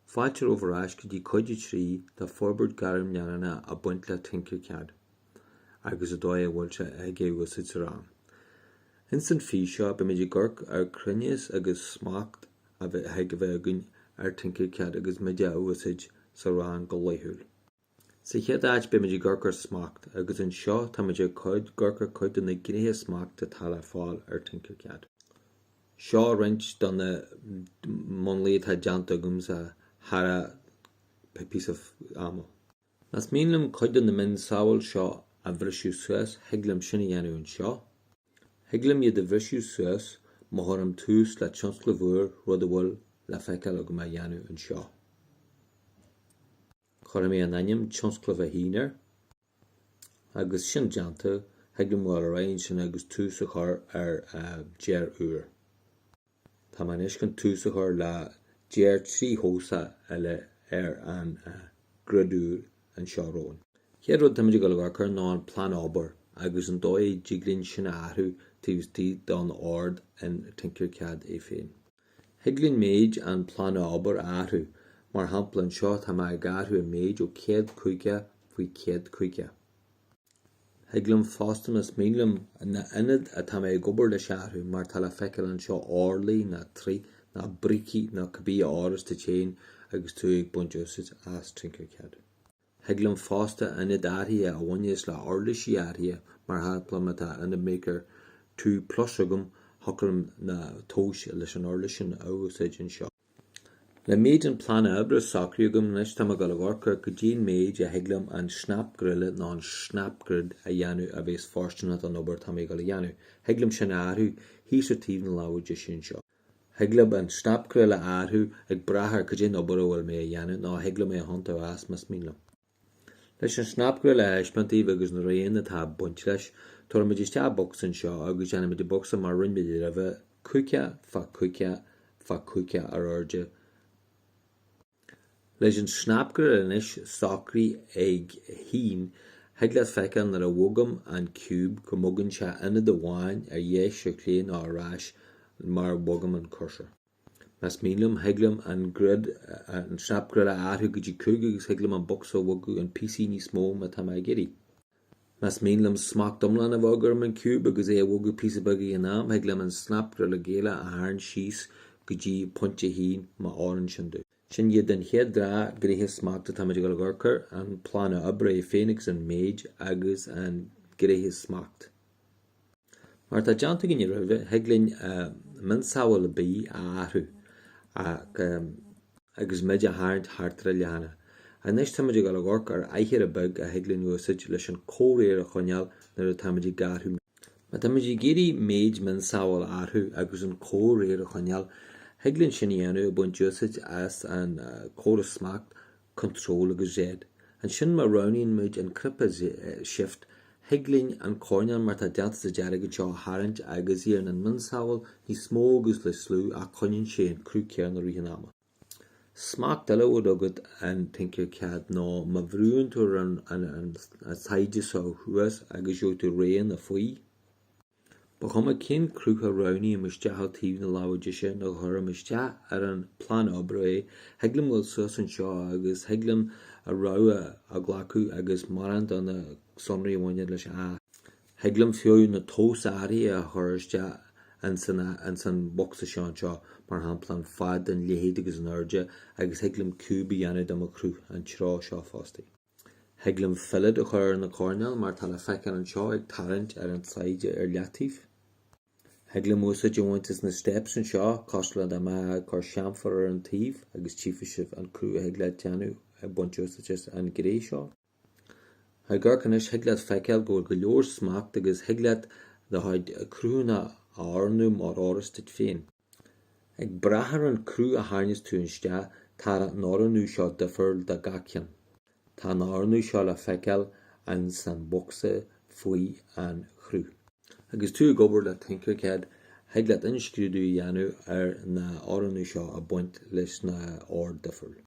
Fáilte óharráis go dtí cuid trí de forbairt gairm nearna a buint le Tinkercad, agus a dóigh bhfuil se ag éagúsaid sa rang. In san fí seo ba méidir gorc ar cruinneas agus smacht a bheith ag bheagún ar Tinkercad agus méide úsaid sa rang go laethúil. Sa chéadáid ba méidir gorc ar smacht agus an seo tá méidir gorc ar cuid na gréthe smacht a tal fáil ar Tinkercad. Seo rint donna monlaí tá deanta gums a hara piece of ammo. Nas mílim chuid na min saoil seo a bhrisú suas heaglam sinna dhéanú an seo. Heaglam iad a bhrisú suas má thorm tús le tionscla bhuair rud a bhfuil le feiceáil go má dhéanú an seo. Chora mé an aim tionscla bhínar agus sin deanta heaglam bhil a raon sin agus tús a chur ar déar uair. Tá man iscin tús a chur le déar trí hósa eile ar an gradúr an seo róin. Chéad rud tá méidir go legar ná an plan ábhar agus an dóigh digrinn sin athú tíostí don ord in Tinkercad é féin. Heaglinn méid an plan ábhar athú mar hampla an seo tá má garthú a méid ó céad cúige faoi céad cúige. Heaglam fástam is mílam na inad a tá mé gobar le seathú mar tá le feiceáil an seo orlaí na trí na brici na cabbí áras de chéin agus tú ag buinteosaid as Tinkercad. Heaglam fásta inad áthí a bhainneas le orlaisí áthí mar hapla me tá inad mécar tú plus agam thocram na tóis leis an orlaisin ágasaid an seo. Le méid an plan abre sacrí agam leis tá go legar go dín méid a heaglam an snapgrille ná an snapgrid a dhéanú a bhés fástanna an obair tá mé go le dhéanú. Heaglam sin áthú hís a tíomh na láide sin seo. Heaglam an snapgrille áthú ag brathar go dín obair bhfuil mé a dhéanú ná heaglam é a hananta as mas mílam. Leis an snapgrille eispantíh agus na réon atá buint leis, tuair méid is teá box an seo agus deanna méid boxa mar rinmid a bheith cúice fa cúice ar airde. Leis an snapgrille inis sacrí ag hín, heaglas feiceáil nar a bhogam an cúb go mbogann se ina do bháin ar dhéis ar cléan áráis mar bogam an cursor. Mas mílam heaglam an grid an snapgrille áthú go dtí cúig agus heaglam an box ó bhogu an PC ní smó me tá mé géirí. Mas mílam smacht domlan a bhogarm an cúb agus é a bhogu písa bagaí an am heaglam an snapgrille géile a tharn síos go dtí pointe hín má áran sin dú. Sin iad den chéad drá gréthe smacht tá méid go legar an plána abre fénix an méid agus an gréthe smacht. Mar tá deanta gine roimh heaglinn min saoil a bí a áthú agus méid a tharnt hartra leanana. A nes tá méid go legar ar aichear a bug a heaglinn úsaid leis an córéir a choneal nar a tá méid garthú. Ma tá méid géirí méid min saoil áthú agus an córéir a choneal heaglinn sin dhéanú a buinteosaid as an córas smacht control agus zéad. An sin mar roiníonn méid an crippa shift heaglinn an cóineal mar tá deanta sa dearag an seo tharint agus íar an min saoil ní smó agus le slú a coininn sé an crú céar na ríthe ama. Smacht eile ód agad an Tinkercad ná má bhrúann tú an saide sa thuas agus jó tú réan a faoi. Ba chuma cén crúcha roiní a muisteá tíomh na láide sin a chur muiste ar an plan obre heaglam bhfuil suas an seo agus heaglam a rá a ghlacu agus marant an na sonraí bhaine leis a. Heaglam fiú na tós áirí a thuiriste an san boxa seo mar hampla an fad an léhéad agus an airde agus heaglam cúba dhéanú am a crú an trá seo fástaí. Heaglam fillid a chur na córneal mar tá le feiceáil an seo ag tarint ar an saide ar leatíh. Heaglam úsa dehaintas na steps an seo cosla a má chur seanfar ar an taobh agus tíofaisih an crú a heagla teanú a buinteosaid an gré seo. Garcanis heaglaad feiceáil go leor smacht agus heaglaad de haid crúna áarnú mar árastaid féin. Ag brathar an crú a tharnas tú inste tá an áranú seo difriúil de gaceann. Tá an áranú seo le feiceáil an san boxa faoi an chrú. Agus tú gobar le Tinkercad heaglaad inscrúdú dhéanú ar na áranú seo a buint leis na ár difriúil.